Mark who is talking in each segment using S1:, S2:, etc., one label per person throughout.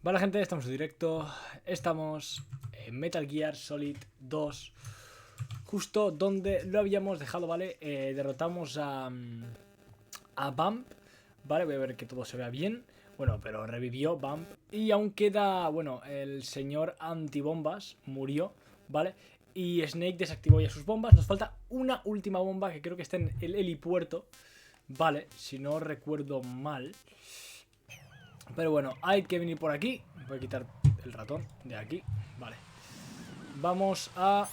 S1: Vale, gente, estamos en directo. Estamos en Metal Gear Solid 2, justo donde lo habíamos dejado, ¿vale? Derrotamos a Bump, ¿vale? Voy a ver que todo se vea bien. Bueno, pero revivió Bump. Y aún queda, bueno, el señor antibombas murió, ¿vale? Y Snake desactivó ya sus bombas. Nos falta una última bomba que creo que está en el helipuerto, ¿vale? Si no recuerdo mal. Pero bueno, hay que venir por aquí. Voy a quitar el ratón de aquí. Vale. Vamos a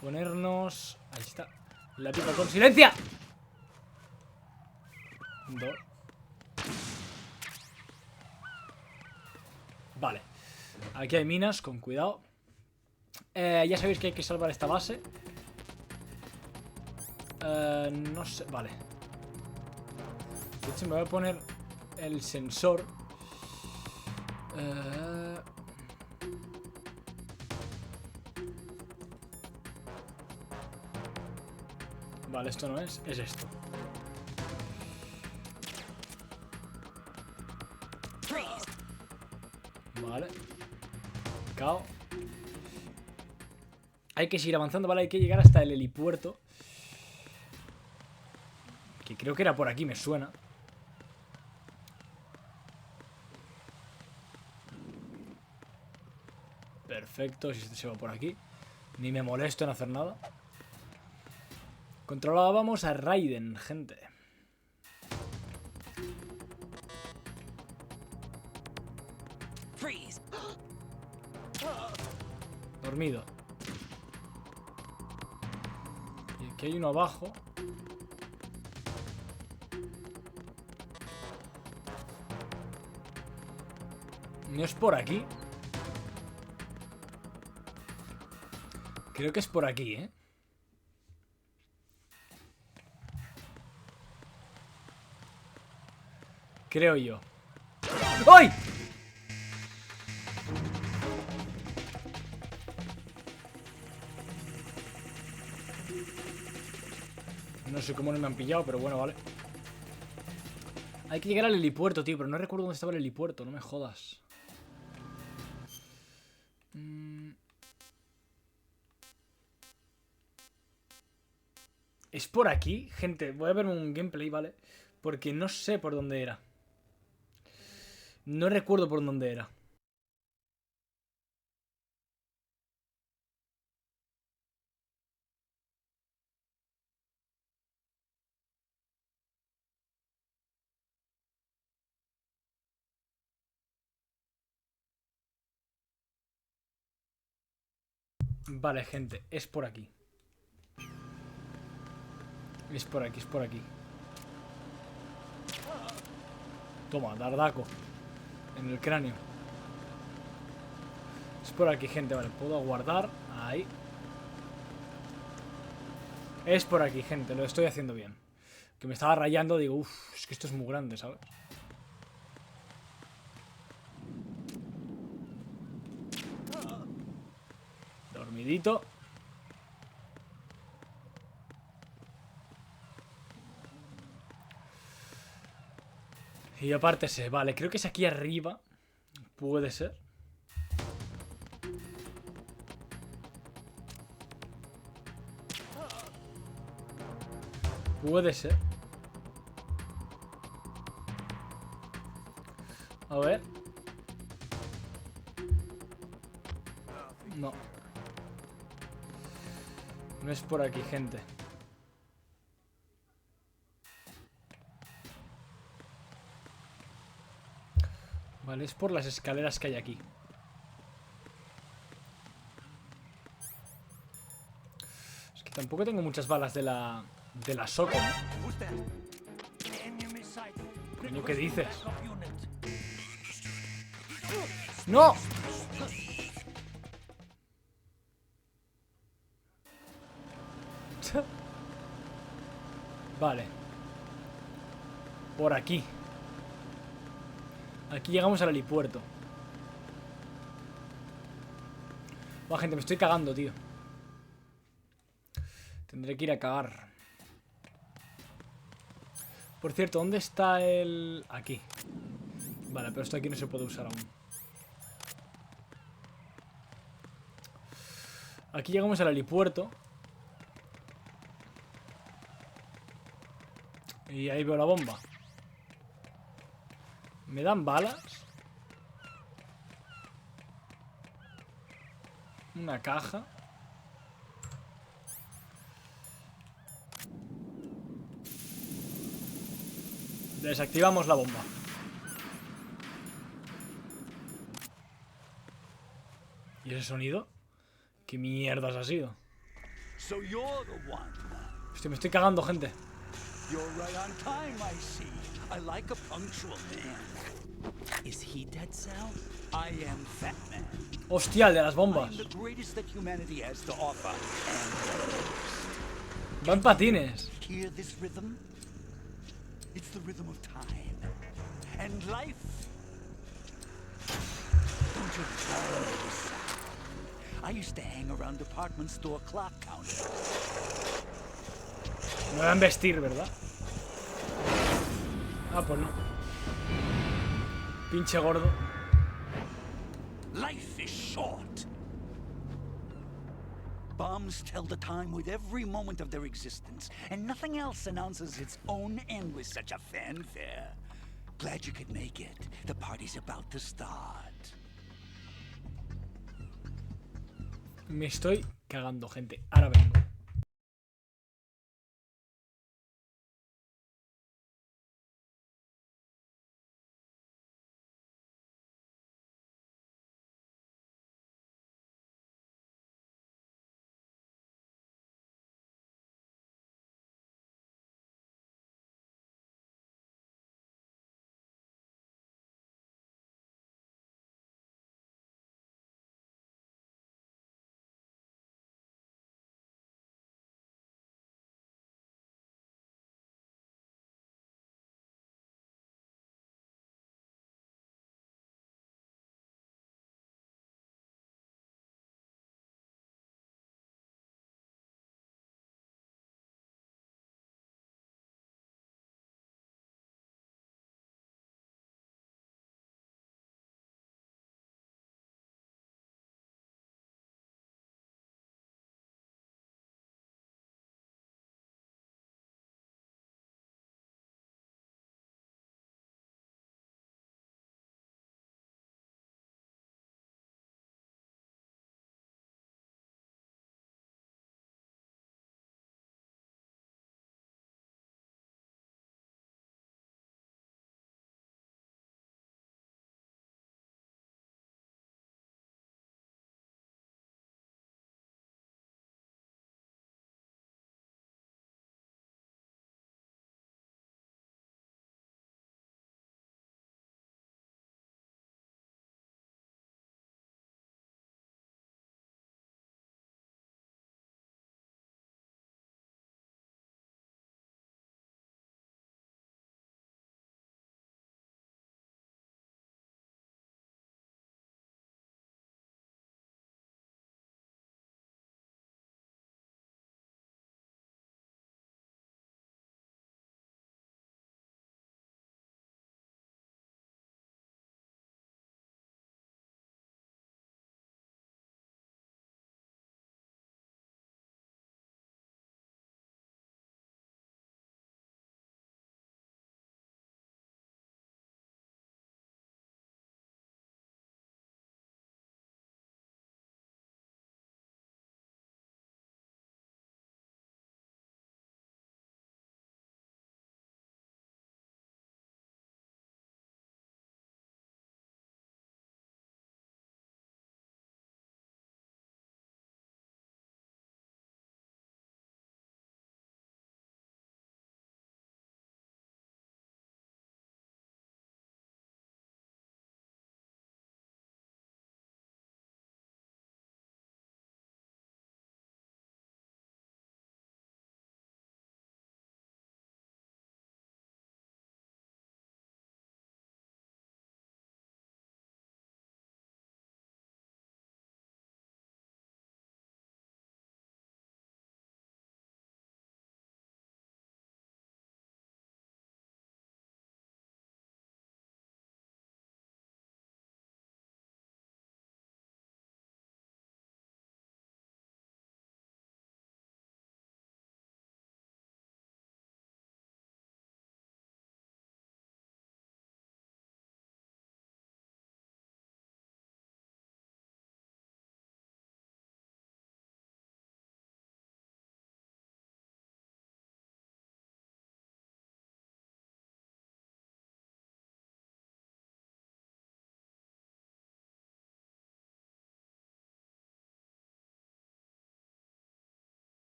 S1: ponernos... Ahí está. La pipa con silencia. Vale. Aquí hay minas, con cuidado. Ya sabéis que hay que salvar esta base. No sé... Vale. De hecho, me voy a poner el sensor. Vale, esto no es. Es esto. Vale. Cao. Hay que seguir avanzando, ¿vale? Hay que llegar hasta el helipuerto. Que creo que era por aquí, me suena. Perfecto, si este se va por aquí. Ni me molesto en hacer nada. Controlábamos a Raiden, gente. Dormido. Y aquí hay uno abajo. No es por aquí. Creo que es por aquí, ¿eh? Creo yo. ¡Ay! No sé cómo no me han pillado, pero bueno, vale. Hay que llegar al helipuerto, tío, pero no recuerdo dónde estaba el helipuerto, no me jodas. ¿Es por aquí? Gente, voy a ver un gameplay, ¿vale? Porque no sé por dónde era. No recuerdo por dónde era. Vale, gente, es por aquí. Es por aquí, es por aquí. Toma, dardaco. En el cráneo. Es por aquí, gente, vale. Puedo guardar. Ahí. Es por aquí, gente, lo estoy haciendo bien. Que me estaba rayando, digo, uff, es que esto es muy grande, ¿sabes? Dormidito. Y apártese, vale, creo que es aquí arriba. Puede ser. Puede ser. A ver. No. No es por aquí, gente. Vale, es por las escaleras que hay aquí. Es que tampoco tengo muchas balas de la Soko, ¿no? Coño, ¿qué dices? ¡No! Vale. Por aquí. Aquí llegamos al helipuerto. Va, gente, me estoy cagando, tío. Tendré que ir a cagar. Por cierto, ¿dónde está el...? Aquí. Vale, pero esto aquí no se puede usar aún. Aquí llegamos al helipuerto. Y ahí veo la bomba. ¿Me dan balas? Una caja. Desactivamos la bomba. ¿Y ese sonido? ¿Qué mierdas ha sido? Hostia, me estoy cagando, gente. Hostia, el de las bombas. Va en patines.
S2: It's the rhythm of time and life. Don't you follow this? I used to hang around department store clock counters.
S1: Me van a vestir, ¿verdad? Ah, pues no. Pinche gordo.
S2: Life is short. Bombs tell the time with every moment of their existence, and nothing else announces its own end with such a fanfare. Glad you could make it. The party's about to start.
S1: Me estoy cagando, gente. Ahora vengo.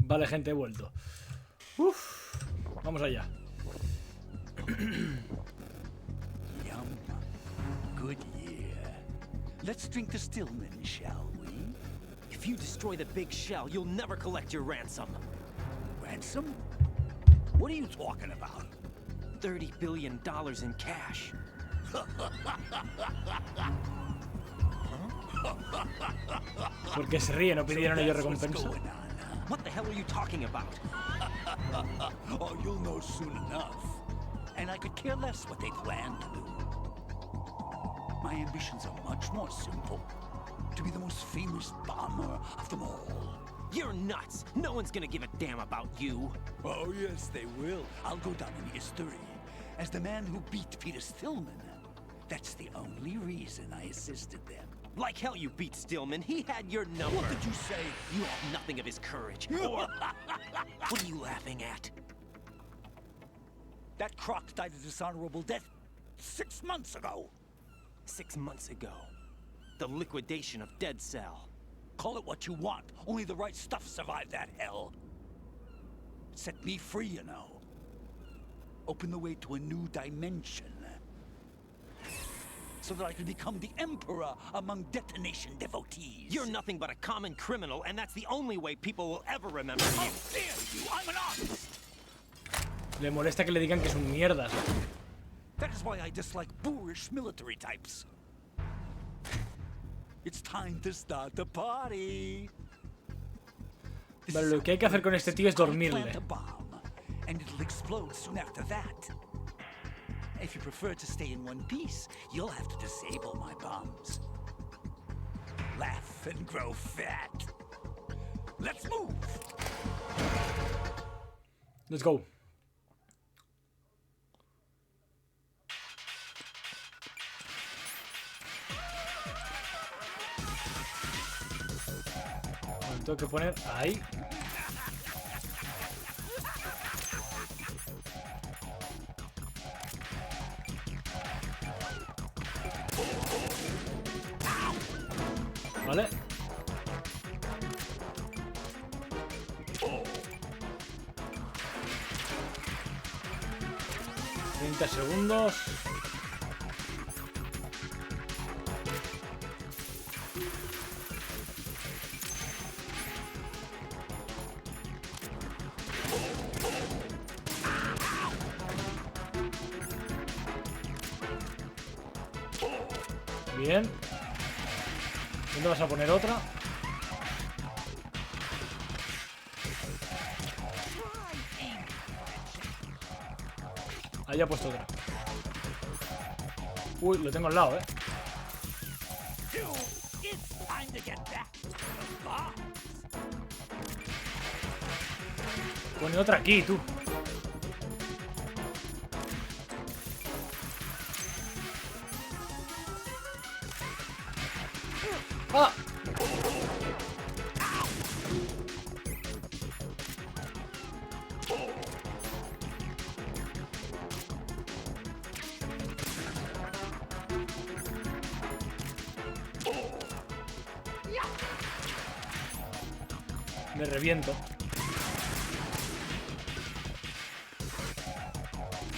S1: Vale, gente, he vuelto. Uf, vamos allá.
S2: Yum. Good year. Let's drink the Stillman, shall we?
S3: If you destroy the big shell, you'll never collect your ransom.
S2: Ransom? What are you talking about?
S3: $30 billion in cash.
S1: Porque se ríe, no pidieron ellos recompensa.
S3: What the hell are you talking about?
S2: Oh, you'll know soon enough. And I could care less what they plan to do. My ambitions are much more simple. To be the most famous bomber of them all.
S3: You're nuts. No one's gonna give a damn about you.
S2: Oh, yes, they will. I'll go down in history as the man who beat Peter Stillman. That's the only reason I assisted them.
S3: Like hell you beat Stillman. He had your number.
S2: What did you say?
S3: You have nothing of his courage. Or... What are you laughing at?
S2: That croc died a dishonorable death 6 months ago.
S3: 6 months ago. The liquidation of Dead Cell.
S2: Call it what you want. Only the right stuff survived that hell. Set me free, you know. Open the way to a new dimension. So that I can become the emperor among detonation devotees.
S3: You're nothing but a common criminal, and that's the only way people will ever remember you.
S2: How dare you! I'm an artist!
S1: Le molesta que le digan que son mierdas.
S2: That is why I dislike boorish military types. It's time to start the party.
S1: Vale, lo que hay que hacer con este tío es dormirle.
S2: Plant a bomb, and it'll explode soon after that. If you prefer to stay in one piece, you'll have to disable my bombs. Laugh and grow fat. Let's move.
S1: Let's go. Lo tengo que poner ahí. Vale. $30 segundos. Bien. ¿Dónde vas a poner otra? Ahí ha puesto otra. Uy, lo tengo al lado, Pone otra aquí, tú. ¡Ah! Me reviento.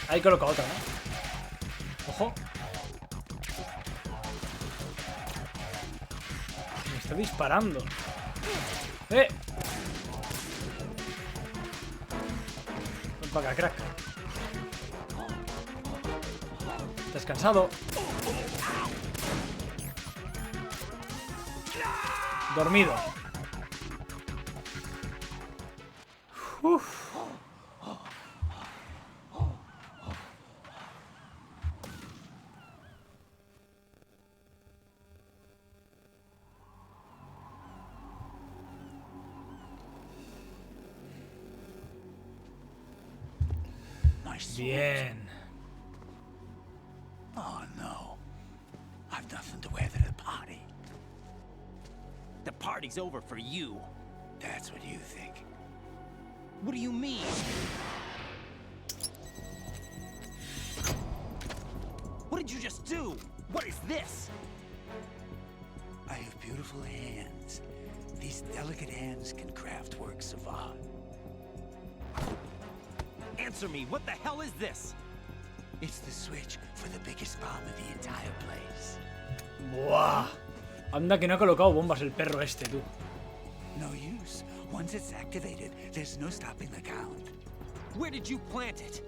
S1: Ahí coloca otra, ¿no? Ojo. Me está disparando. ¡Eh! Ven para acá, crack. ¿Estás cansado? Dormido. Uf. Bien.
S2: Oh no. I've nothing to wear to the party.
S3: The party's over for you.
S2: That's what you think.
S3: What do you mean? What did you just do? What is this?
S2: I have beautiful hands. These delicate hands can craft works of art.
S3: Answer me, what the hell is this?
S2: It's the switch for the biggest bomb in the entire place.
S1: Buah. Anda que no ha colocado bombas el perro este, tú.
S2: No use. Once it's activated, there's no stopping the count.
S3: Where did you plant it?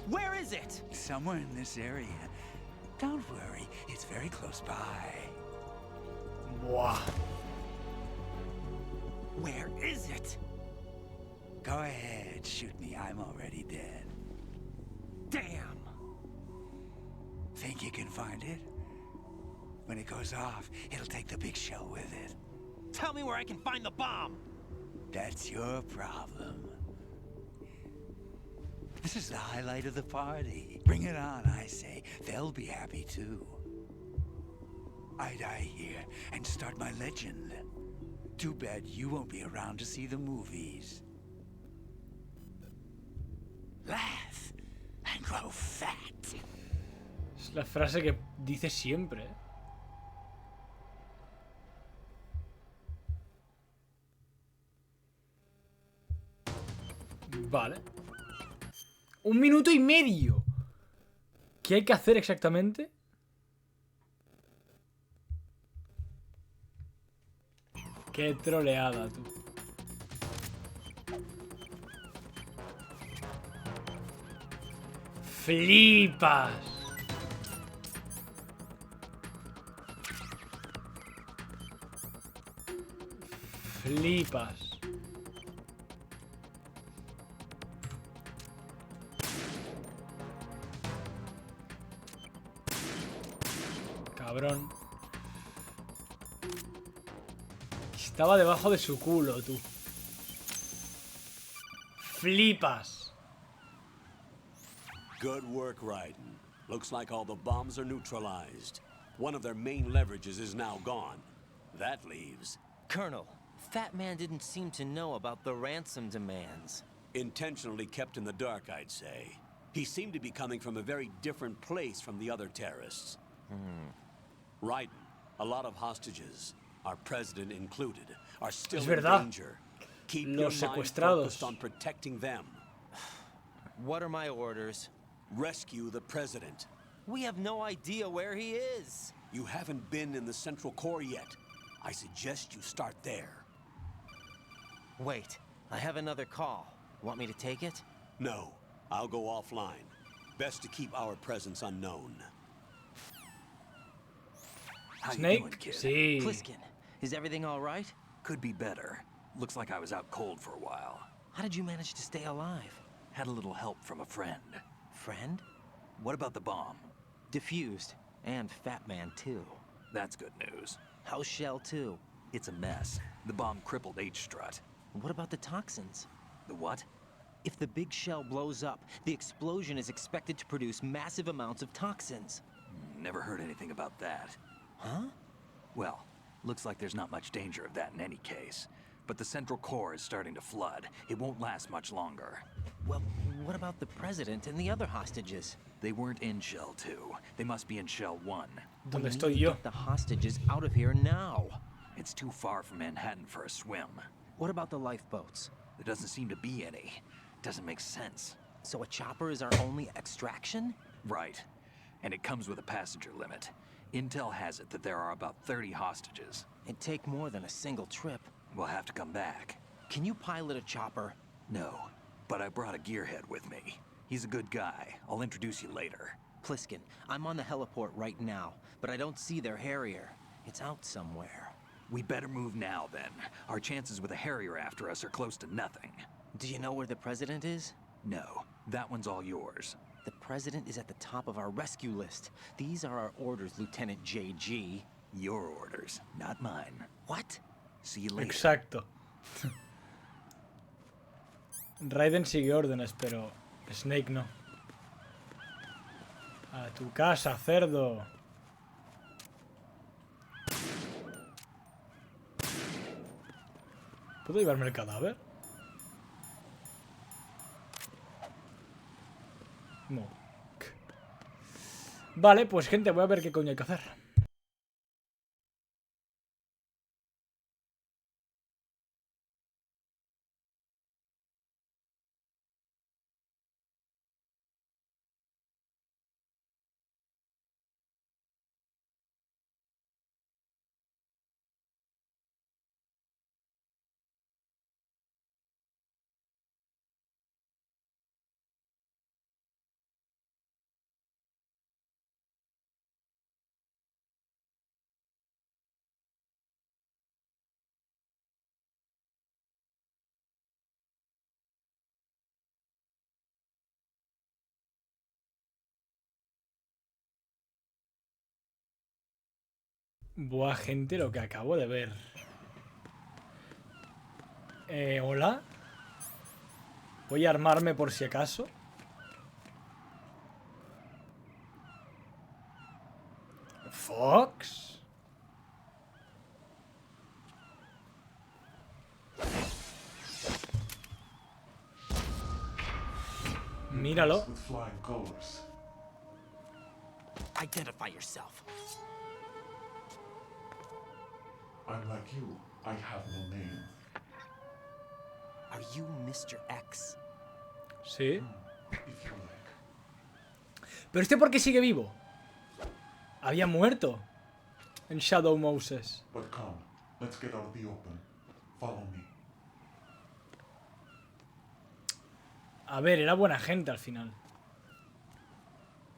S3: Where is it?
S2: Somewhere in this area. Don't worry, it's very close by.
S1: Buah.
S3: Where is it?
S2: Go ahead, shoot me. I'm already dead.
S3: Damn!
S2: Think you can find it? When it goes off, it'll take the big shell with it.
S3: Tell me where I can find the bomb!
S2: That's your problem. This is the highlight of the party. Bring it on, I say. They'll be happy too. I die here and start my legend. Too bad you won't be around to see the movies. Laugh and grow fat.
S1: Es la frase que dice siempre, ¿eh? Vale. 1 minuto y medio. ¿Qué hay que hacer exactamente? Qué troleada, tú. Flipas. Flipas. Cabrón. Estaba debajo de su culo, tú. Flipas.
S4: Good work, Raiden. Looks like all the bombs are neutralized. One of their main leverages is now gone. That leaves
S3: Colonel, Fat Man didn't seem to know about the ransom demands.
S4: intentionally kept in the dark, I'd say. He seemed to be coming from a very different place from the other terrorists. Raiden, a lot of hostages, our president included, are still
S1: Es
S4: in
S1: verdad.
S4: danger. Keep your
S1: Los
S4: mind
S1: secuestrados.
S4: focused on protecting them.
S3: What are my orders?
S4: Rescue the president.
S3: We have no idea where he is.
S4: You haven't been in the Central Core yet. I suggest you start there.
S3: Wait, I have another call. Want me to take it?
S4: No, I'll go offline. Best to keep our presence unknown.
S5: How you
S1: Snake?
S5: doing, kid?
S1: Sí.
S3: Pliskin, is everything all right?
S5: Could be better. Looks like I was out cold for a while.
S3: How did you manage to stay alive?
S5: Had a little help from a friend.
S3: Friend?
S5: What about the bomb?
S3: Diffused. And Fat Man, too.
S5: That's good news.
S3: How's Shell, too?
S5: It's a mess. The bomb crippled H-Strut.
S3: What about the toxins?
S5: The what?
S3: If the big shell blows up, the explosion is expected to produce massive amounts of toxins.
S5: Never heard anything about that.
S3: Huh?
S5: Well, looks like there's not much danger of that in any case. But the Central Core is starting to flood. It won't last much longer.
S3: Well, what about the president and the other hostages?
S5: They weren't in Shell 2. They must be in Shell 1.
S1: ¿Dónde
S3: We
S1: estoy
S3: need to
S1: yo?
S3: get the hostages out of here now.
S5: It's too far from Manhattan for a swim.
S3: What about the lifeboats?
S5: There doesn't seem to be any. Doesn't make sense.
S3: So a chopper is our only extraction?
S5: Right. And it comes with a passenger limit. Intel has it that there are about 30 hostages.
S3: It'd take more than a single trip.
S5: We'll have to come back.
S3: Can you pilot a chopper?
S5: No, but I brought a gearhead with me. He's a good guy. I'll introduce you later.
S3: Pliskin, I'm on the heliport right now, but I don't see their Harrier. It's out somewhere.
S5: We better move now, then. Our chances with a Harrier after us are close to nothing.
S3: Do you know where the president is?
S5: No, that one's all yours.
S3: The president is at the top of our rescue list. These are our orders, Lieutenant JG.
S5: Your orders, not mine.
S3: What?
S5: See you later.
S1: Exacto. Raiden sigue órdenes, pero Snake no. A tu casa, cerdo. ¿Puedo llevarme el cadáver? No. Vale, pues gente, voy a ver qué coño hay que hacer. Buah, gente, lo que acabo de ver. Hola. Voy a armarme por si acaso. Fox. Míralo.
S6: With flying colors.
S3: Identify yourself.
S6: I'm like you. I have no name.
S3: Are you Mr. X?
S1: Sí.
S6: If you like.
S1: Pero este, ¿por qué sigue vivo? Había muerto en Shadow Moses.
S6: But come, let's get out of the open. Follow me.
S1: A ver, era buena gente al final.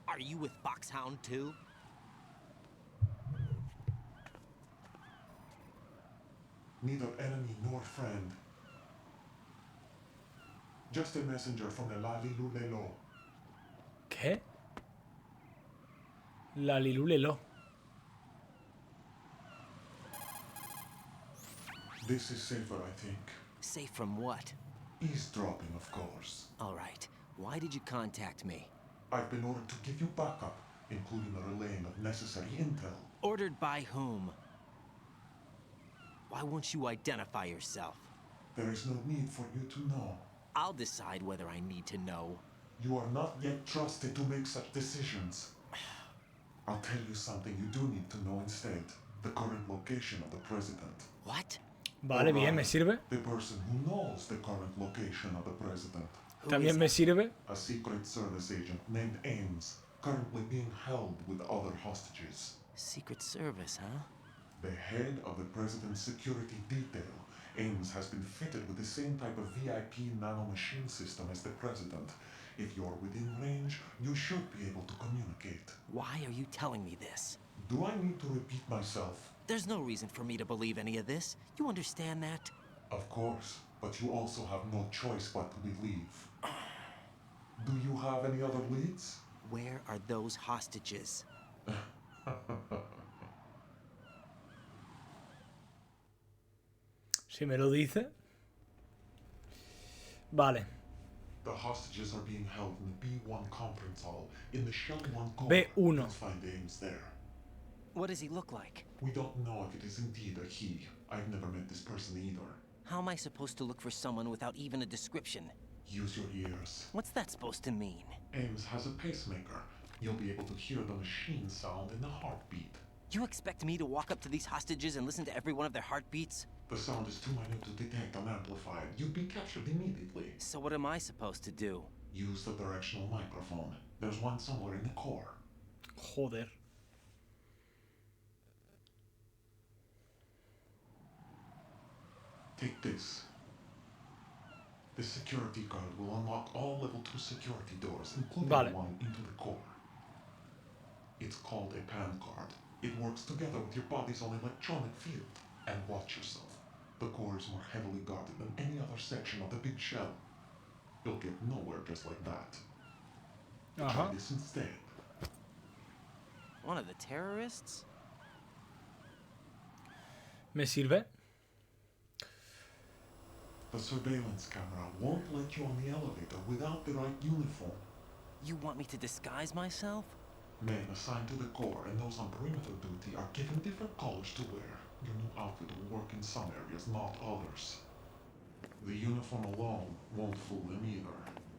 S3: Are you with Foxhound too?
S6: Neither enemy nor friend. Just a messenger from the Lalilulelo.
S1: ¿Qué? La Lilulelo.
S6: This is safer, I think.
S3: Safe from what?
S6: Eavesdropping, of course.
S3: All right. Why did you contact me?
S6: I've been ordered to give you backup, including the relaying of necessary intel.
S3: Ordered by whom? Why won't you identify yourself?
S6: There is no need for you to know.
S3: I'll decide whether I need to know.
S6: You are not yet trusted to make such decisions. I'll tell you something you do need to know instead. The current location of the president.
S3: What?
S1: Vale, bien, me sirve.
S6: The person who knows the current location of the president.
S1: También me sirve.
S6: A secret service agent named Ames, currently being held with other hostages.
S3: Secret Service, huh?
S6: The head of the president's security detail, Ames has been fitted with the same type of VIP nanomachine system as the president. If you're within range, you should be able to communicate.
S3: Why are you telling me this?
S6: Do I need to repeat myself?
S3: There's no reason for me to believe any of this. You understand that?
S6: Of course, but you also have no choice but to believe. Do you have any other leads?
S3: Where are those hostages?
S1: Si me lo dice. Vale.
S6: The hostages are being held in the B1 conference hall in the Shell 1 core.
S1: B1.
S6: Let's find Ames there.
S3: What does he look like?
S6: We don't know if it is indeed a he. I've never met this person either.
S3: How am I supposed to look for someone without even a description?
S6: Use your ears.
S3: What's that supposed to mean?
S6: Ames has a pacemaker. You'll be able to hear the machine sound in the heartbeat.
S3: You expect me to walk up to these hostages and listen to every one of their heartbeats?
S6: The sound is too minute to detect and amplify. You'd be captured immediately.
S3: So what am I supposed to do?
S6: Use the directional microphone. There's one somewhere in the core.
S1: Joder.
S6: Take this. The security card will unlock all level 2 security doors, including
S1: Vale.
S6: one into the core. It's called a PAN card. It works together with your body's own electronic field. And watch yourself. The core is more heavily guarded than any other section of the big shell. You'll get nowhere just like that. Try this instead.
S3: One of the terrorists?
S1: ¿Me sirve?
S6: The surveillance camera won't let you on the elevator without the right uniform.
S3: You want me to disguise myself?
S6: Men assigned to the core and those on perimeter duty are given different colors to wear. Your new outfit will work in some areas, not others. The uniform alone won't fool them either.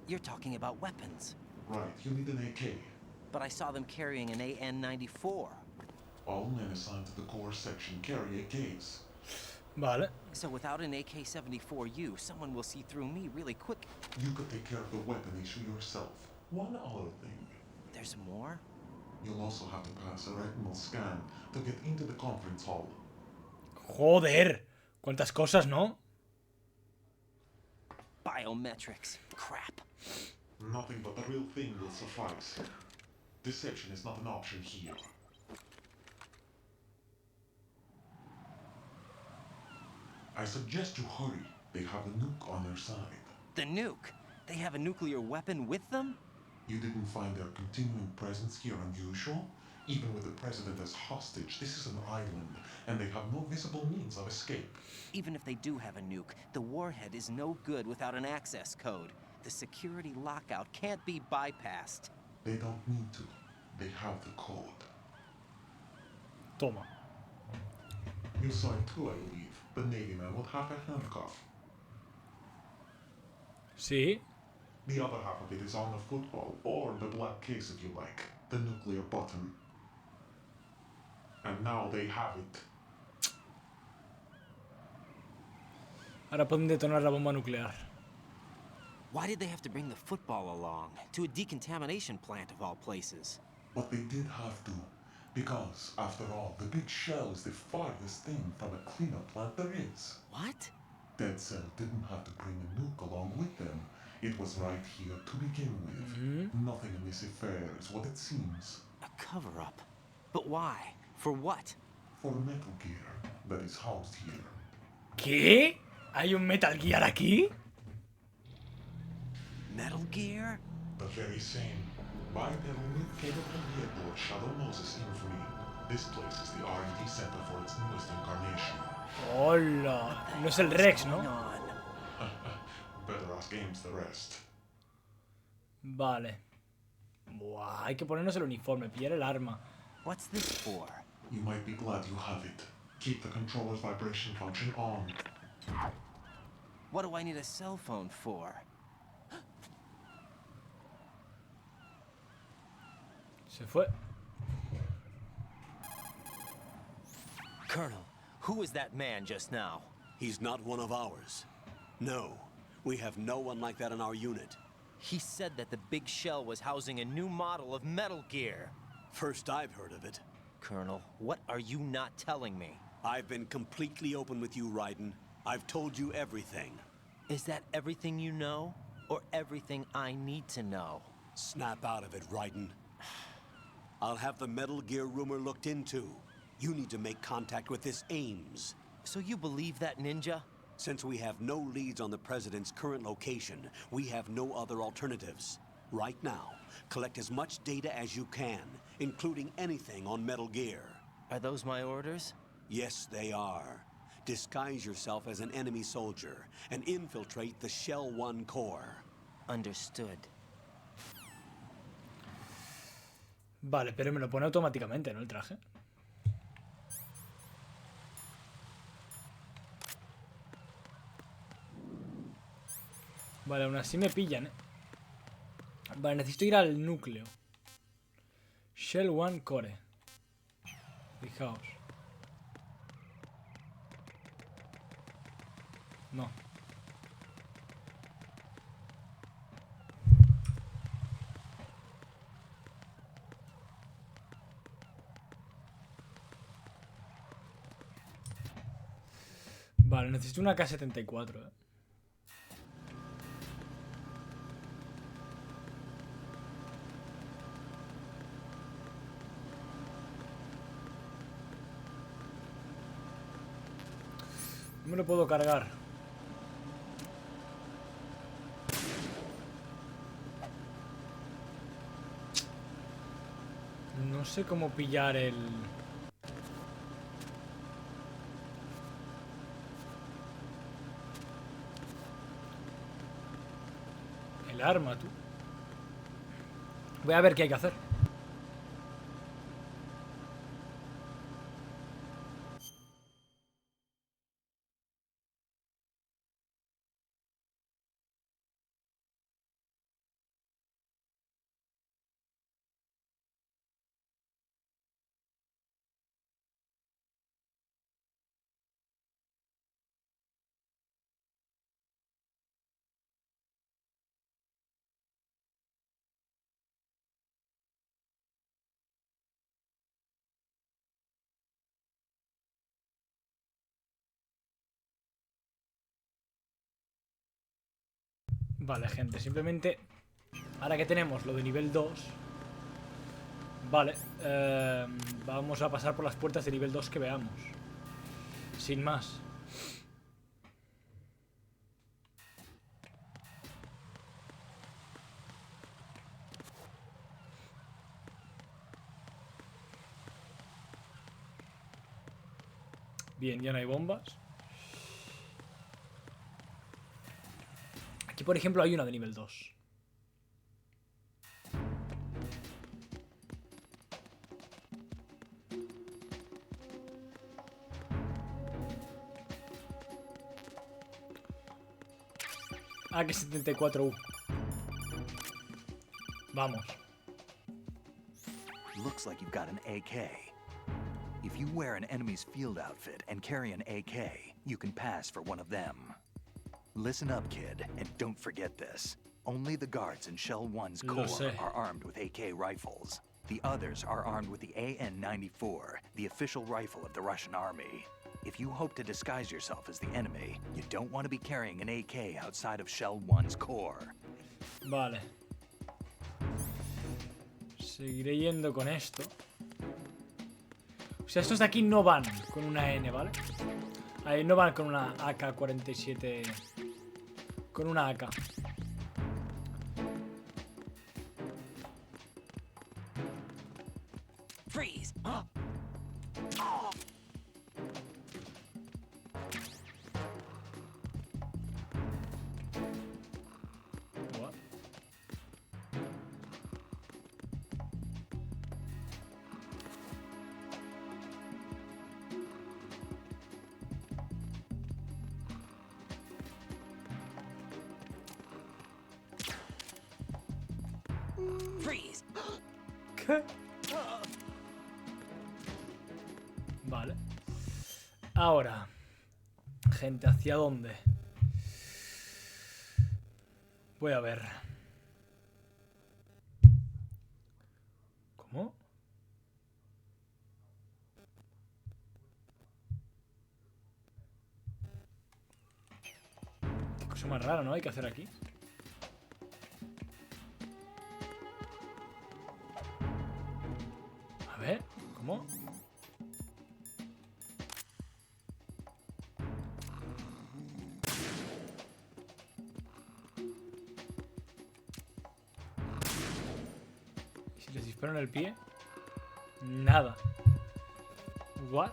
S3: You're talking about weapons.
S6: Right, you need an AK.
S3: But I saw them carrying an AN-94.
S6: All men assigned to the core section carry AKs.
S1: Vale.
S3: So without an AK-74U, someone will see through me really quick.
S6: You could take care of the weapon issue yourself. One other thing.
S3: There's more?
S6: You'll also have to pass a retinal scan to get into the conference hall.
S1: Joder. Cuántas cosas, ¿no?
S3: Biometrics. Crap.
S6: Nothing but the real thing will suffice. Deception is not an option here. I suggest you hurry. They have a nuke on their side.
S3: The nuke? They have a nuclear weapon with them?
S6: You didn't find their continuing presence here unusual? Even with the president as hostage, this is an island, and they have no visible means of escape.
S3: Even if they do have a nuke, the warhead is no good without an access code. The security lockout can't be bypassed.
S6: They don't need to. They have the code.
S1: Toma.
S6: You saw it too, I believe. The Navy man would have a handcuff.
S1: Sí.
S6: The other half of it is on the football, or the black case if you like. The nuclear button. And now they have it.
S1: Ahora pueden detonar la bomba nuclear.
S3: Why did they have to bring the football along? To a decontamination plant of all places.
S6: But they did have to. Because, after all, the big shell is the farthest thing from a cleanup plant there is.
S3: What?
S6: Dead Cell didn't have to bring a nuke along with them. It was right here to begin with. Nothing in this affair is what it seems.
S3: A cover-up. But why? For what?
S6: For Metal Gear that is housed here.
S1: ¿Qué? ¿Hay un Metal Gear aquí?
S3: Metal Gear?
S6: The very same. Bipedal mid-cable from the Lord Shadow Moses infamy. This place is the R&D center for its newest incarnation.
S1: Hola. No es el Rex, ¿no?
S6: Better ask Ames the rest.
S1: Vale. Buah, hay que ponernos el uniforme, pillar el arma.
S3: What's this for?
S6: You might be glad you have it. Keep the controller's vibration function on.
S3: What do I need a cell phone for?
S1: Se fue.
S3: Colonel, who was that man just now?
S4: He's not one of ours. No, we have no one like that in our unit.
S3: He said that the big shell was housing a new model of Metal Gear.
S4: First I've heard of it.
S3: Colonel, what are you not telling me?
S4: I've been completely open with you, Raiden. I've told you everything.
S3: Is that everything you know? Or everything I need to know?
S4: Snap out of it, Raiden. I'll have the Metal Gear rumor looked into. You need to make contact with this Ames.
S3: So you believe that ninja?
S4: Since we have no leads on the President's current location, we have no other alternatives. Right now, collect as much data as you can, including anything on Metal Gear.
S3: Are those my orders?
S4: Yes, they are. Disguise yourself as an enemy soldier and infiltrate the Shell 1 core.
S3: Understood.
S1: Vale, pero me lo pone automáticamente, ¿no? El traje. Vale, aún así me pillan, ¿eh? Vale, necesito ir al núcleo. Shell 1 Core. Fijaos. No. Vale, necesito una K-74, ¿eh? No me lo puedo cargar. No sé cómo pillar el... El arma, tú. Voy a ver qué hay que hacer. Vale, gente, simplemente ahora que tenemos lo de nivel 2, vale, vamos a pasar por las puertas de nivel 2 que veamos. Sin más. Bien, ya no hay bombas. Aquí, por ejemplo, hay una de nivel 2. AK-74U. Vamos.
S5: Looks like you've got an AK. If you wear an enemy's field outfit and carry an AK, you can pass for one of them. Listen up, kid, and don't forget this. Only the guards in Shell 1's
S1: Lo
S5: core
S1: sé.
S5: are armed with AK rifles. The others are armed with the AN-94, the official rifle of the Russian army. If you hope to disguise yourself as the enemy, you don't want to be carrying an AK outside of Shell 1's core.
S1: Vale. Seguiré yendo con esto. O sea, estos de aquí no van con una N, ¿vale? Ahí no van con una AK-47. Con una AK.
S2: Freeze!
S1: What?
S2: Freeze!
S1: ¿Qué? Vale. Ahora, gente, ¿hacia dónde? Voy a ver. ¿Cómo? Qué cosa más rara, ¿no? Hay que hacer aquí. A ver, ¿cómo? ¿Y si les disparo en el pie? Nada. What?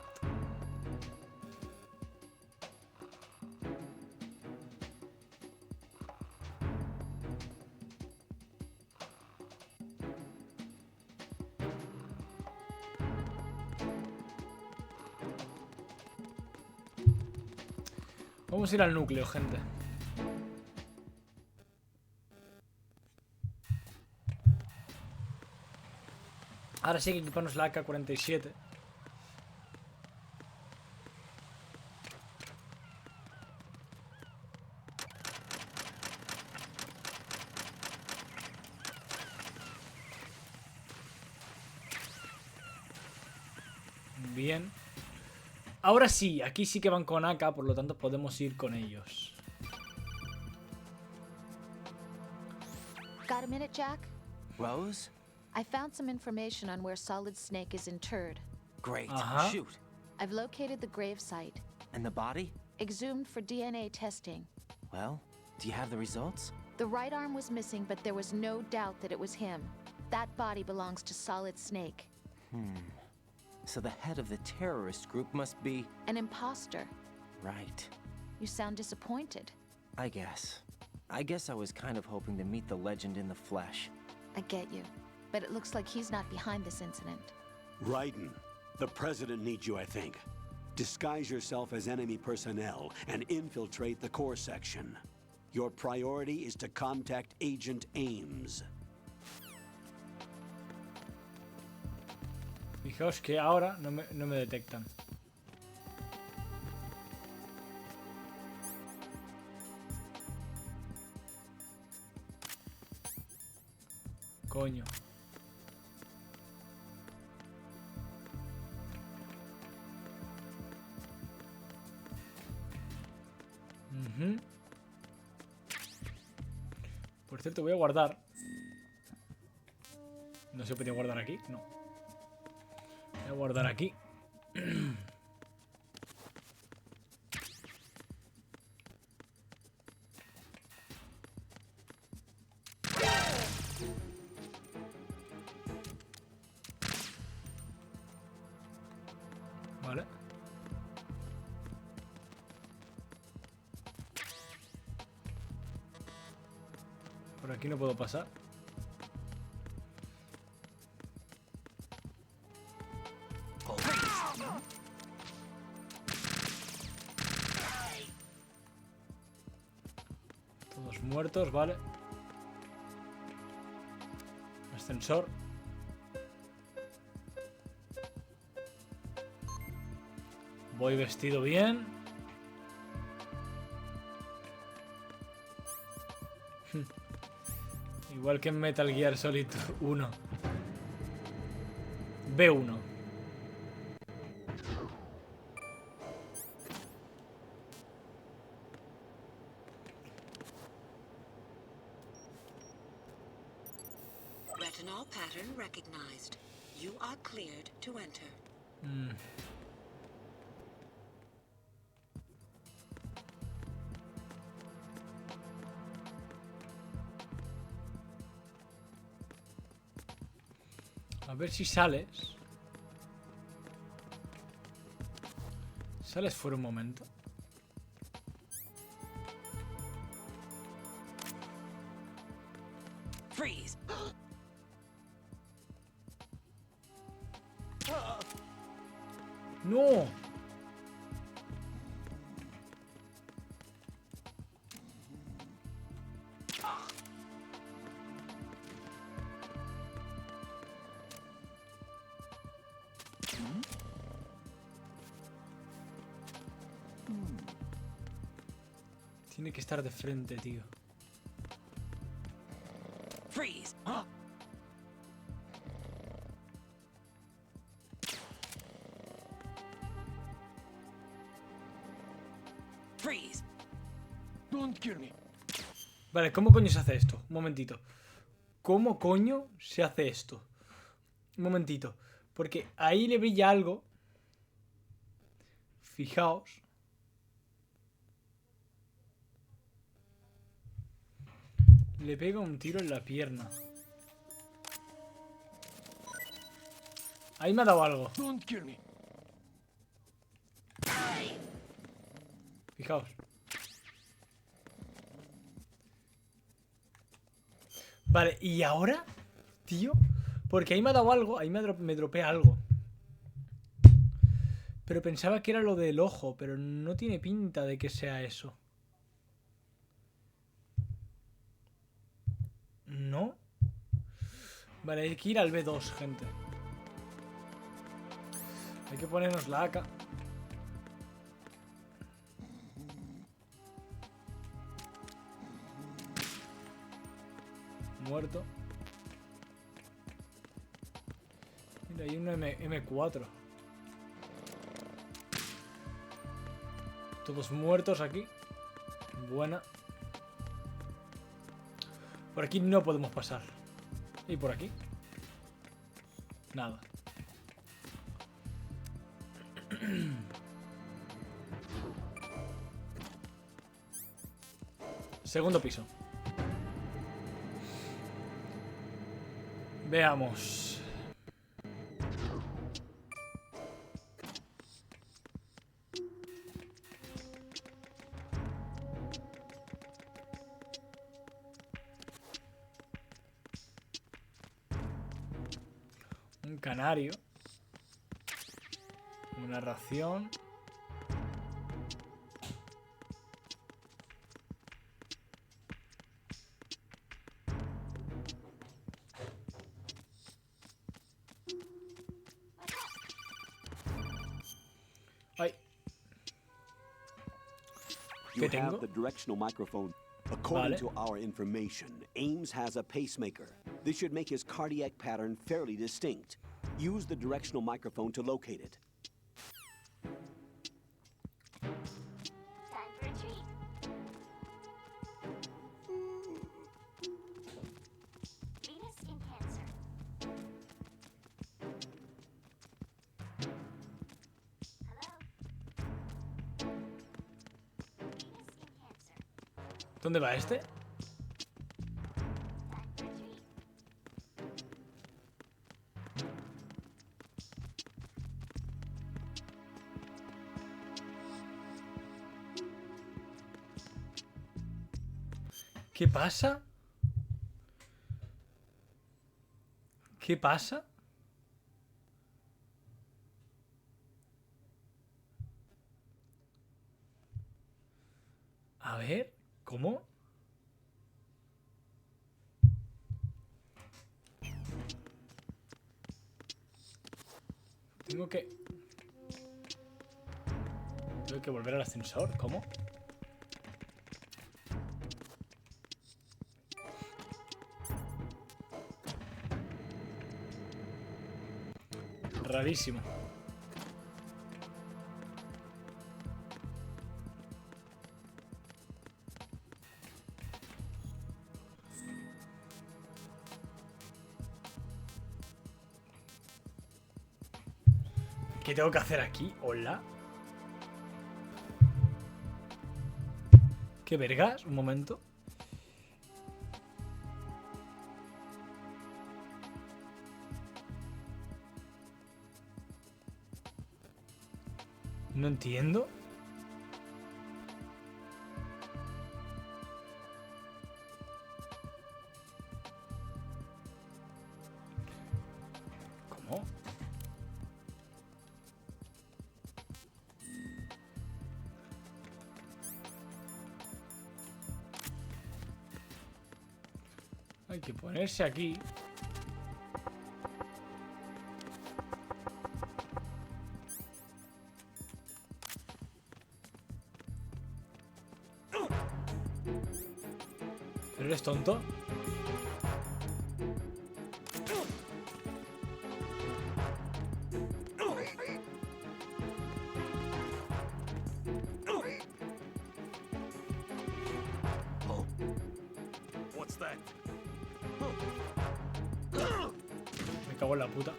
S1: Vamos a ir al núcleo, gente. Ahora sí hay que equiparnos la AK-47. Bien. Ahora sí, aquí sí que van con AK, por lo tanto podemos ir con ellos.
S7: Got a minute, Jack?
S3: Rose?
S7: I found some information on where Solid Snake is interred.
S3: Great.
S1: Uh-huh.
S3: Shoot.
S7: I've located the grave site,
S3: And the body?
S7: exhumed for DNA testing.
S3: Well, do you have the results?
S7: The right arm was missing, but there was no doubt that it was him. That body belongs to Solid Snake.
S3: So the head of the terrorist group must be...
S7: An imposter.
S3: Right.
S7: You sound disappointed.
S3: I guess. I guess I was kind of hoping to meet the legend in the flesh.
S7: I get you. But it looks like he's not behind this incident.
S4: Raiden, the president needs you, I think. Disguise yourself as enemy personnel and infiltrate the core section. Your priority is to contact Agent Ames.
S1: Fijaos que ahora no me detectan. Coño. Por cierto, voy a guardar. No se podía guardar aquí, no. Voy a guardar aquí. Vale. Por aquí no puedo pasar. Todos muertos, vale. Ascensor. Voy vestido bien. Igual que en Metal Gear Solid 1. B1.
S8: Retinol pattern recognized. You are cleared to enter.
S1: A ver si sales. Sales fuera un momento.
S3: Freeze!
S1: ¡No! Tiene que estar de frente, tío.
S3: Freeze! Freeze!
S5: Don't kill me.
S1: Vale, ¿cómo coño se hace esto? Un momentito. ¿Cómo coño se hace esto? Un momentito. Porque ahí le brilla algo. Fijaos. Le pega un tiro en la pierna. Ahí me ha dado algo.
S5: Don't kill me.
S1: Fijaos. Vale, ¿y ahora? Tío. Porque ahí me ha dado algo. Ahí me dropea algo. Pero pensaba que era lo del ojo. Pero no tiene pinta de que sea eso. ¿No? Vale, hay que ir al B2, gente. Hay que ponernos la AK. Muerto. Mira, hay un M4. Todos muertos aquí. Buena. Por aquí no podemos pasar. ¿Y por aquí? Nada. Segundo piso. Veamos. Un canario. Una ración. Ay.
S4: You
S1: ¿Qué tengo?
S4: have the directional microphone. According
S1: Vale.
S4: to our information, Ames has a pacemaker. This should make his cardiac pattern fairly distinct. Use the directional microphone to locate it.
S9: Time for a treat. Venus in Cancer. Hello? Venus in Cancer.
S1: ¿Dónde va este?
S9: Time for a treat.
S1: ¿Qué pasa? ¿Qué pasa? A ver, ¿cómo? Tengo que volver al ascensor, ¿cómo? Rarísimo. ¿Qué tengo que hacer aquí? Hola. ¿Qué vergas? Un momento. No entiendo. ¿Cómo? Hay que ponerse aquí. ¿Pero eres tonto?
S5: What's that?
S1: Me cago en la puta.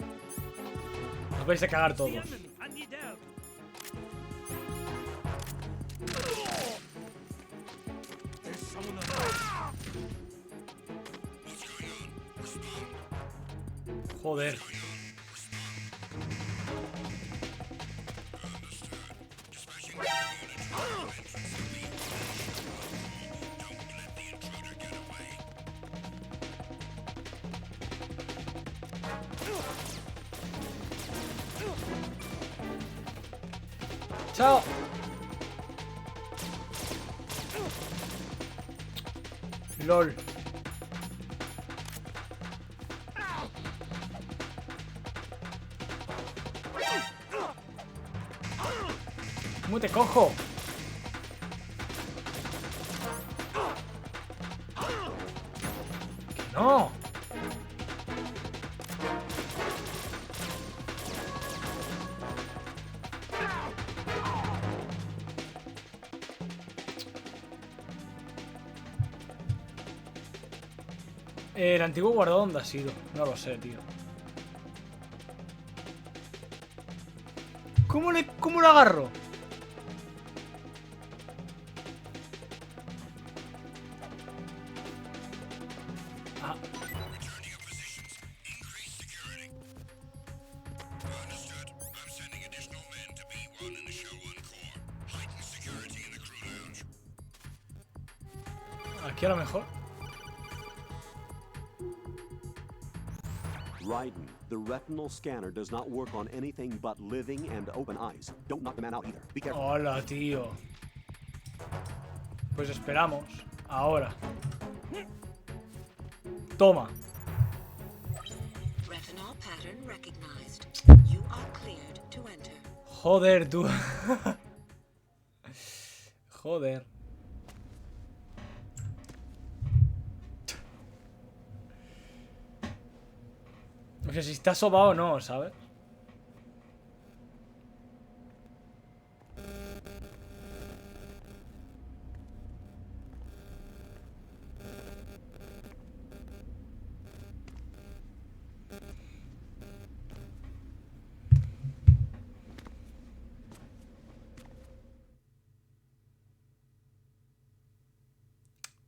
S1: Os vais a cagar todos. Joder. Chao. LOL. ¿Cómo te cojo? ¡Que no! El antiguo guardado, ¿dónde ha sido? No lo sé, tío. ¿Cómo lo agarro? Ah. Aquí a lo mejor.
S4: Raiden, the retinal scanner does not work on anything but living and open eyes. Don't knock the man out either. Be careful.
S1: Hola, tío. Pues esperamos. Ahora. Toma.
S8: Retinol pattern recognized. You are cleared to enter.
S1: Joder, tú. Joder. No sé si está sobado o no, ¿sabes?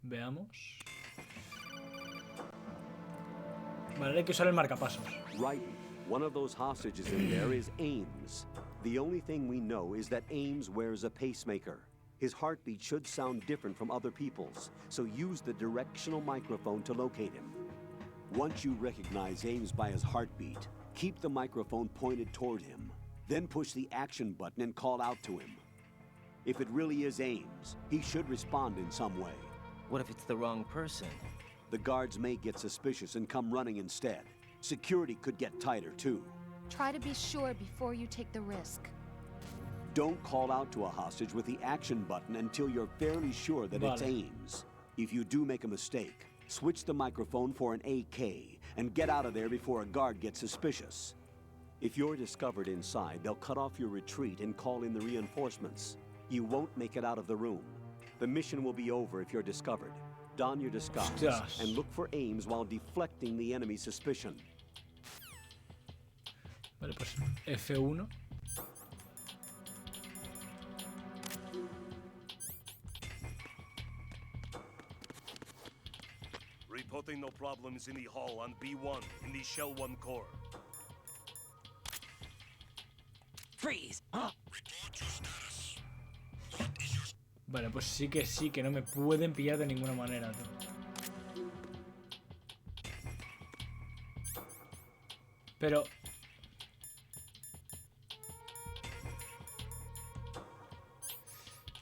S1: Veamos. Vale, hay que usar el marcapasos.
S4: Raiden, one of those hostages in there is Ames. The only thing we know is that Ames wears a pacemaker. His heartbeat should sound different from other people's, so use the directional microphone to locate him. Once you recognize Ames by his heartbeat, keep the microphone pointed toward him. Then push the action button and call out to him. If it really is Ames, he should respond in some way.
S3: What if it's the wrong person?
S4: The guards may get suspicious and come running instead. Security could get tighter, too.
S7: Try to be sure before you take the risk.
S4: Don't call out to a hostage with the action button until you're fairly sure that it's
S1: Vale.
S4: Ames. If you do make a mistake, switch the microphone for an AK and get out of there before a guard gets suspicious. If you're discovered inside, they'll cut off your retreat and call in the reinforcements. You won't make it out of the room. The mission will be over if you're discovered. Don your disguise
S1: Hostias.
S4: and look for Ames while deflecting the enemy's suspicion.
S1: Vale, pues F1.
S10: Reporting no problems in the hall on B1 in the Shell 1 core.
S3: Freeze!
S1: Vale, pues sí, que no me pueden pillar de ninguna manera, tú. Pero...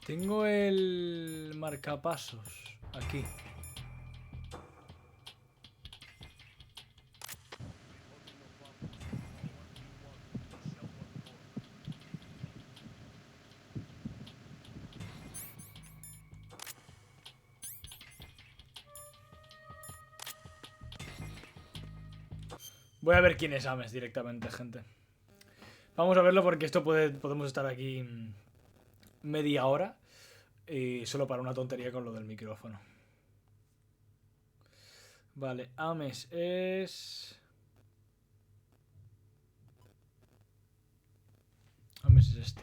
S1: Tengo el marcapasos aquí. Voy a ver quién es Ames directamente, gente. Vamos a verlo porque esto podemos estar aquí media hora y solo para una tontería con lo del micrófono. Vale, Ames es... Ames es este.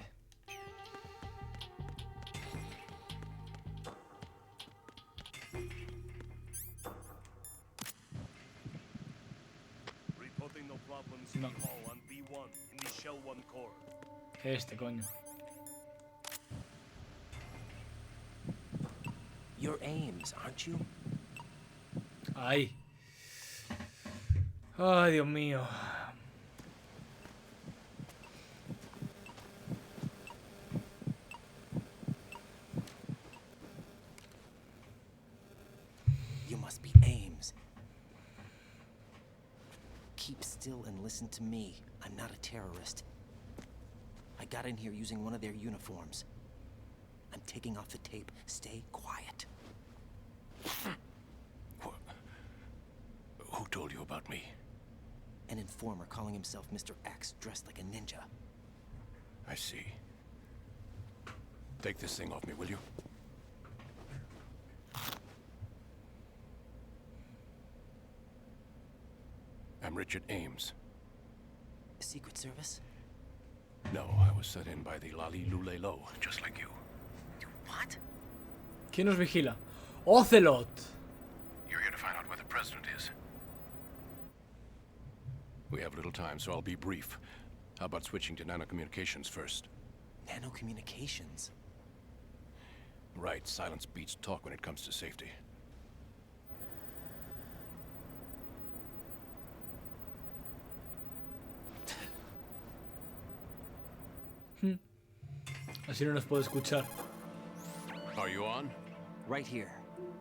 S10: Reporting no problems in
S1: No.
S10: the hall on B1 in the Shell 1 core.
S1: Este, coño.
S3: You're Ames, aren't you?
S1: Ahí. Ay, Dios mío.
S3: You must be Ames. Keep still and listen to me. I'm not a terrorist. I got in here using one of their uniforms. I'm taking off the tape. Stay quiet.
S10: Who told you about me?
S3: An informer calling himself Mr. X, dressed like a ninja.
S10: I see. Take this thing off me, will you? I'm Richard Ames.
S3: Secret Service?
S10: No, I was set in by the Lali Lule Lo, just like you.
S3: You what?
S1: ¿Quién nos vigila? Ocelot.
S10: You're here to find out where the president is. We have little time, so I'll be brief. How about switching to nanocommunications first?
S3: Nanocommunications?
S10: Right, silence beats talk when it comes to safety.
S1: Así no nos puede escuchar.
S10: Are you on?
S3: Right here.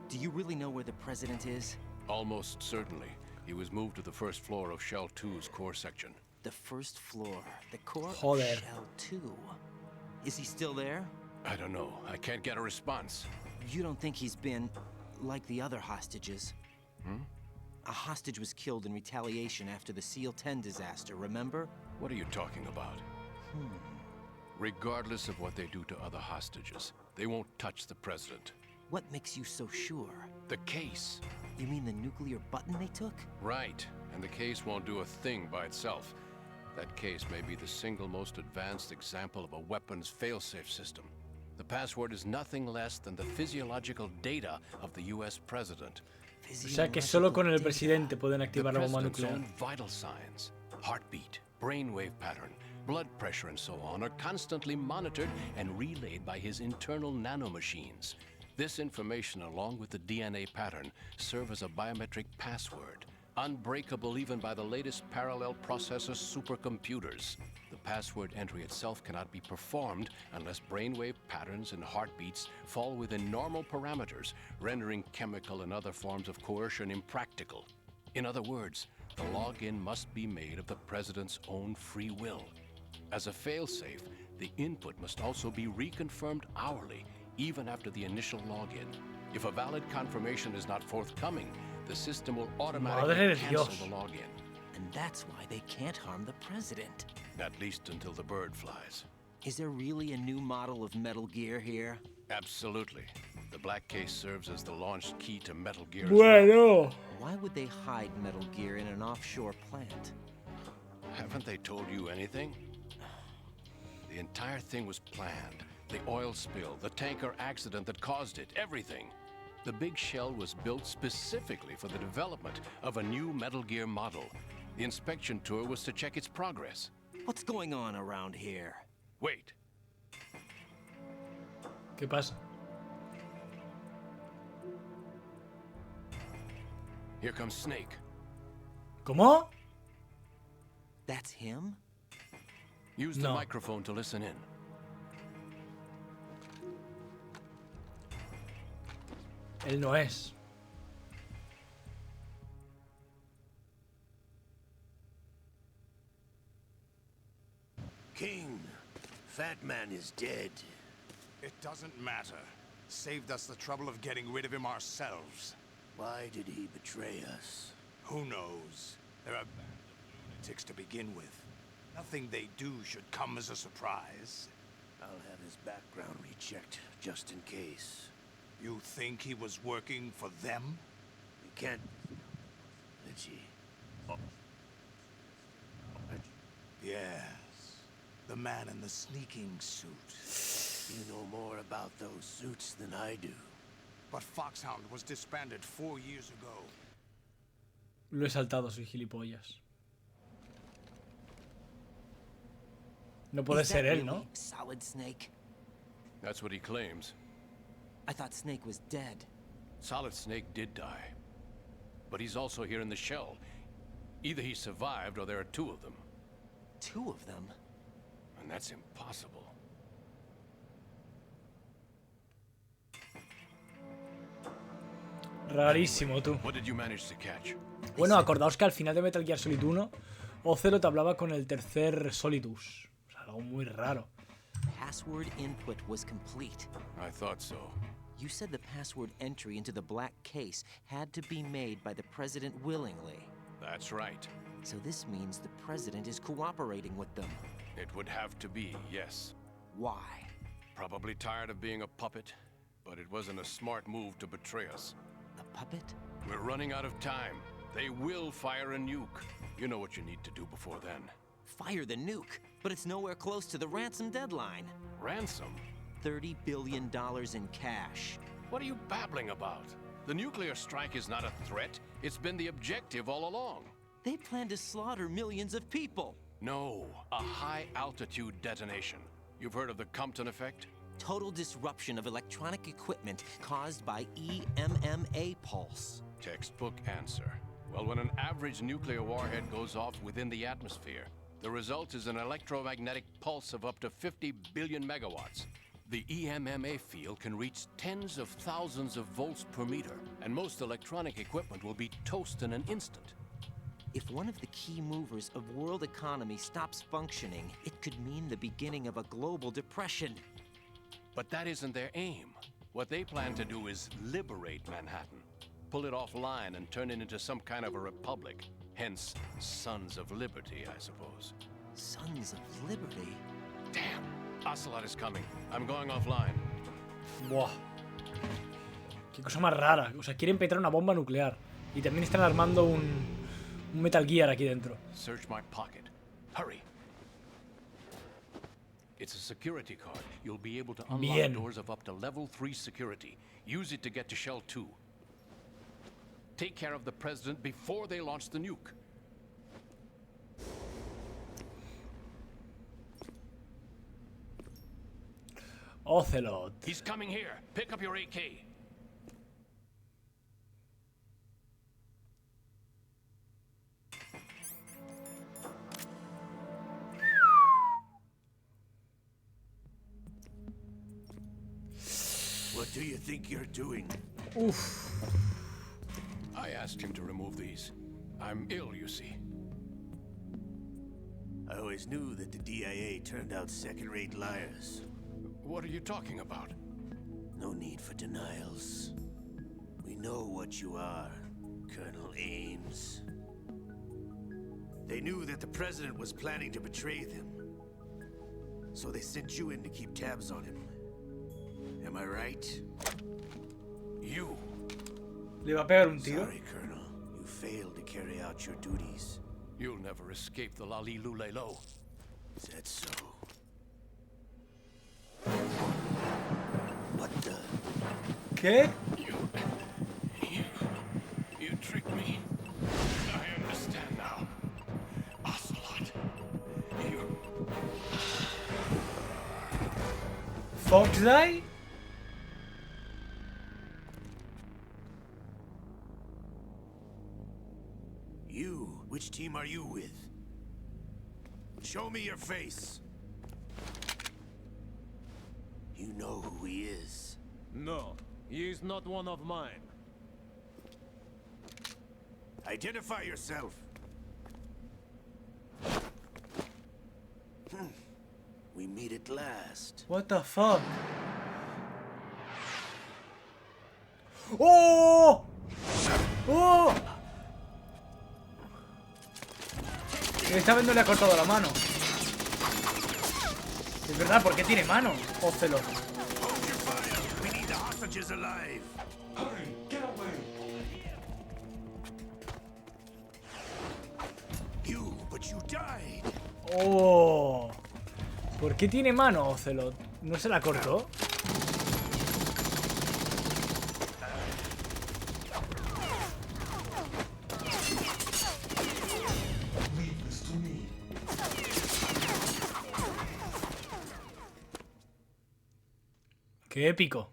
S3: Do you really know where the president is?
S10: Almost certainly. He was moved to the first floor of Shell 2's core section.
S3: The first floor. The core of
S1: Joder.
S3: Shell 2. Is he still there?
S10: I don't know. I can't get a response.
S3: You don't think he's been like the other hostages? A hostage was killed in retaliation after the SEAL 10 disaster, remember?
S10: What are you talking about? Regardless of what they do to other hostages, they won't touch the president.
S3: What makes you so sure?
S10: The case.
S3: You mean the nuclear button they took?
S10: Right. And the case won't do a thing by itself. That case may be the single most advanced example of a weapons failsafe system. The password is nothing less than the physiological data of the US president.
S1: O sea que solo con el presidente pueden activar
S10: The
S1: la bomba
S10: president's
S1: nuclear.
S10: own vital signs, heartbeat, brainwave pattern, blood pressure and so on are constantly monitored and relayed by his internal nanomachines. This information, along with the DNA pattern, serve as a biometric password, unbreakable even by the latest parallel processor supercomputers. The password entry itself cannot be performed unless brainwave patterns and heartbeats fall within normal parameters, rendering chemical and other forms of coercion impractical. In other words, the login must be made of the president's own free will. As a failsafe, the input must also be reconfirmed hourly, even after the initial login. If a valid confirmation is not forthcoming, the system will automatically cancel the login.
S3: And that's why they can't harm the president.
S10: At least until the bird flies.
S3: Is there really a new model of Metal Gear here?
S10: Absolutely. The black case serves as the launch key to Metal Gear.
S1: Bueno.
S3: Why would they hide Metal Gear in an offshore plant?
S10: Haven't they told you anything? The entire thing was planned. The oil spill, the tanker accident that caused it, everything. The big shell was built specifically for the development of a new Metal Gear model. The inspection tour was to check its progress.
S3: What's going on around here?
S10: Wait.
S1: ¿Qué pasa?
S10: Here comes Snake.
S1: ¿Cómo?
S3: That's him?
S10: Use the microphone to listen in.
S1: Él no es.
S11: King, Fat Man is dead.
S12: It doesn't matter. Saved us the trouble of getting rid of him ourselves.
S11: Why did he betray us?
S12: Who knows? They're a band of lunatics to begin with. Nothing they do should come as a surprise.
S11: I'll have his background rechecked, just in case.
S12: You think he was working for them?
S11: You can't... Itchy.
S12: Yes. The man in the sneaking suit.
S11: You know more about those suits than I do.
S12: But Foxhound was disbanded 4 years ago.
S1: Lo he saltado, soy gilipollas. No puede ser él, ¿no?
S3: Solid Snake?
S10: That's what he claims.
S3: I thought Snake was dead.
S10: Solid Snake did die. But he's also here in the shell. Either he survived or there are two of them.
S3: Two of them?
S10: And that's impossible.
S1: Rarísimo, tú.
S10: What did you manage to catch?
S1: Bueno, acordaos que al final de Metal Gear Solid 1, Ocelot hablaba con el tercer Solidus. O sea, algo muy raro.
S3: Password input was complete.
S10: I thought so.
S3: You said the password entry into the black case had to be made by the president willingly.
S10: That's right.
S3: So this means the president is cooperating with them.
S10: It would have to be, yes.
S3: Why?
S10: Probably tired of being a puppet, but it wasn't a smart move to betray us.
S3: A puppet?
S10: We're running out of time. They will fire a nuke. You know what you need to do before then.
S3: Fire the nuke, but it's nowhere close to the ransom deadline.
S10: Ransom?
S3: $30 billion in cash.
S10: What are you babbling about? The nuclear strike is not a threat. It's been the objective all along.
S3: They plan to slaughter millions of people.
S10: No, a high-altitude detonation. You've heard of the Compton effect?
S3: Total disruption of electronic equipment caused by EMMA pulse.
S10: Textbook answer. Well, when an average nuclear warhead goes off within the atmosphere, the result is an electromagnetic pulse of up to 50 billion megawatts. The EMMA field can reach tens of thousands of volts per meter, and most electronic equipment will be toast in an instant.
S3: If one of the key movers of world economy stops functioning, it could mean the beginning of a global depression.
S10: But that isn't their aim. What they plan to do is liberate Manhattan. Pull it offline and turn it into some kind of a republic. Hence, Sons of Liberty, I suppose.
S3: Sons of Liberty?
S10: Damn! Ocelot is coming. I'm going offline.
S1: Buah. Qué cosa más rara. O sea, quieren petar una bomba nuclear. Y también están armando un Metal Gear aquí dentro.
S10: Search my pocket. Hurry. It's a security card. You'll be able to unlock doors of up to level 3 security. Use it to get to Shell 2. Take care of the president before they launch the nuke.
S1: Ocelot.
S10: He's coming here. Pick up your AK.
S11: do you think you're doing?
S1: Uf.
S10: I asked him to remove these. I'm ill, you see.
S11: I always knew that the DIA turned out second-rate liars.
S10: What are you talking about?
S11: No need for denials. We know what you are, Colonel Ames. They knew that the president was planning to betray them. So they sent you in to keep tabs on him. Am I right?
S10: You.
S1: Le va a pegar un tiro.
S11: Sorry, Colonel. You failed to carry out your duties.
S10: You'll never escape the Lali Lulelo.
S11: Is that so? What the?
S1: ¿Qué?
S10: You tricked me. I understand now. Ocelot. You.
S1: Fox die?
S11: You? Which team are you with? Show me your face. You know who he is.
S13: No, he is not one of mine.
S11: Identify yourself. We meet at last.
S1: What the fuck? ¡Oh! ¡Oh! Esta vez no le ha cortado la mano. Es verdad, ¿por qué tiene mano? Ocelot.
S11: Hold your fire. We need the hostages alive.
S6: Hurry, get away!
S11: You, but you died.
S1: ¡Oh! ¿Por qué tiene mano Ocelot? ¿No se la cortó?
S6: Leave this to me.
S1: ¡Qué épico!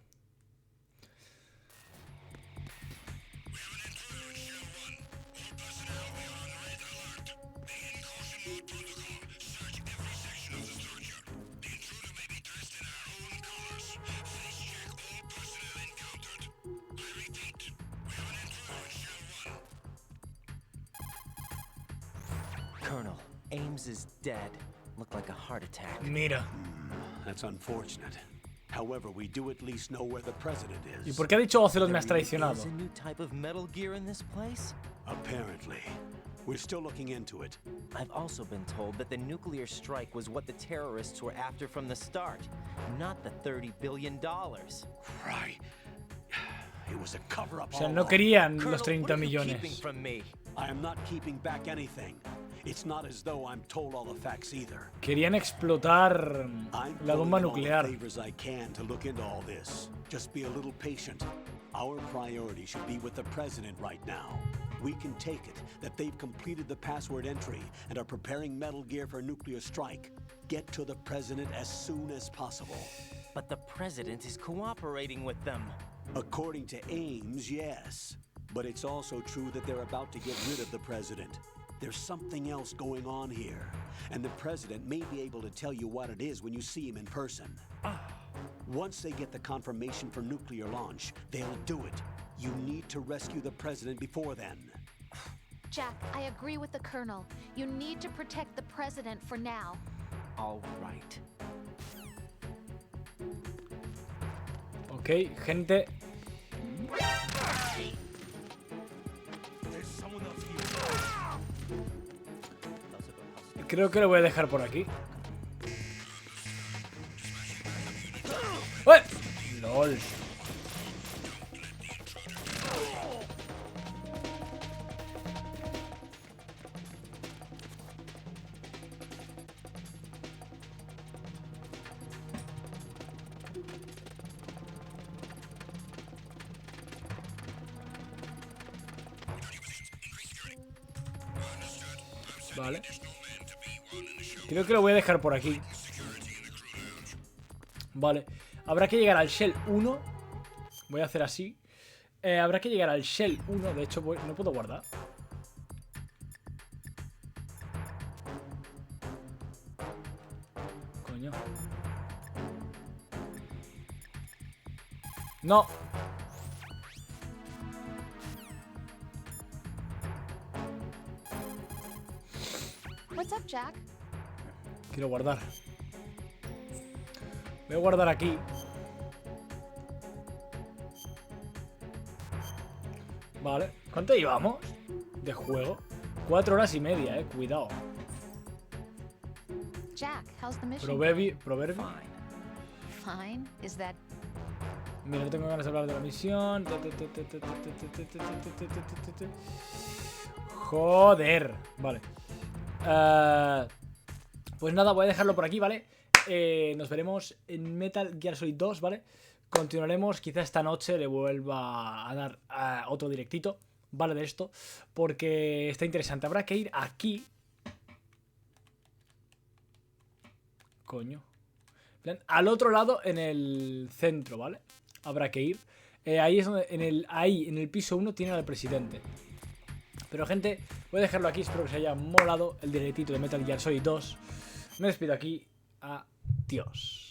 S3: Colonel, Ames is dead. Looked like a heart attack.
S1: Mira.
S4: That's unfortunate. However, we do at least know where the president
S1: ¿Y
S4: is.
S1: por qué ha dicho Ocelot me has
S3: There
S1: traicionado?
S3: is a new type of Metal Gear in this place?
S4: Apparently. We're still looking into it.
S3: I've also been told that the nuclear strike was what the terrorists were after from the start, not the $30 billion.
S4: Right. It was a cover-up
S1: O sea,
S4: all
S1: no
S4: along.
S1: querían
S3: Colonel,
S1: los 30
S3: what are you keeping
S1: millones.
S3: from me?
S4: I am not keeping back anything. It's not as though I'm told all the facts either.
S1: Querían explotar
S4: I'm
S1: la bomba
S4: pulling in all the
S1: nuclear.
S4: favors I can to look into all this. Just be a little patient. Our priority should be with the president right now. We can take it that they've completed the password entry and are preparing Metal Gear for nuclear strike. Get to the president as soon as possible.
S3: But the president is cooperating with them.
S4: According to Ames, yes. But it's also true that they're about to get rid of the president. There's something else going on here, and the president may be able to tell you what it is when you see him in person. Once they get the confirmation for nuclear launch, they'll do it. You need to rescue the president before then.
S7: Jack, I agree with the Colonel. You need to protect the President for now.
S3: All right.
S1: Ok, gente.
S11: There's someone else here.
S1: Creo que lo voy a dejar por aquí. ¡Uy! ¡Lol! Vale. Creo que lo voy a dejar por aquí. Vale. Habrá que llegar al Shell 1. Voy a hacer así. Habrá que llegar al Shell 1. De hecho, no puedo guardar. Coño. No.
S7: What's up, Jack?
S1: Quiero guardar. Voy a guardar aquí. Vale. ¿Cuánto llevamos de juego? 4 horas y media, cuidado.
S7: Jack, how's the mission?
S1: Proverbio.
S7: Fine. Is that...
S1: Mira, no tengo ganas de hablar de la misión. Joder. Vale. Pues nada, voy a dejarlo por aquí, ¿vale? Nos veremos en Metal Gear Solid 2, ¿vale? Continuaremos, quizá esta noche le vuelva a dar otro directito, ¿vale? De esto, porque está interesante. Habrá que ir aquí. Coño. Al otro lado, en el centro, ¿vale? Habrá que ir. Ahí es donde, en el piso 1 tiene al presidente. Pero gente, voy a dejarlo aquí. Espero que os haya molado el directito de Metal Gear Solid 2. Me despido aquí. Adiós.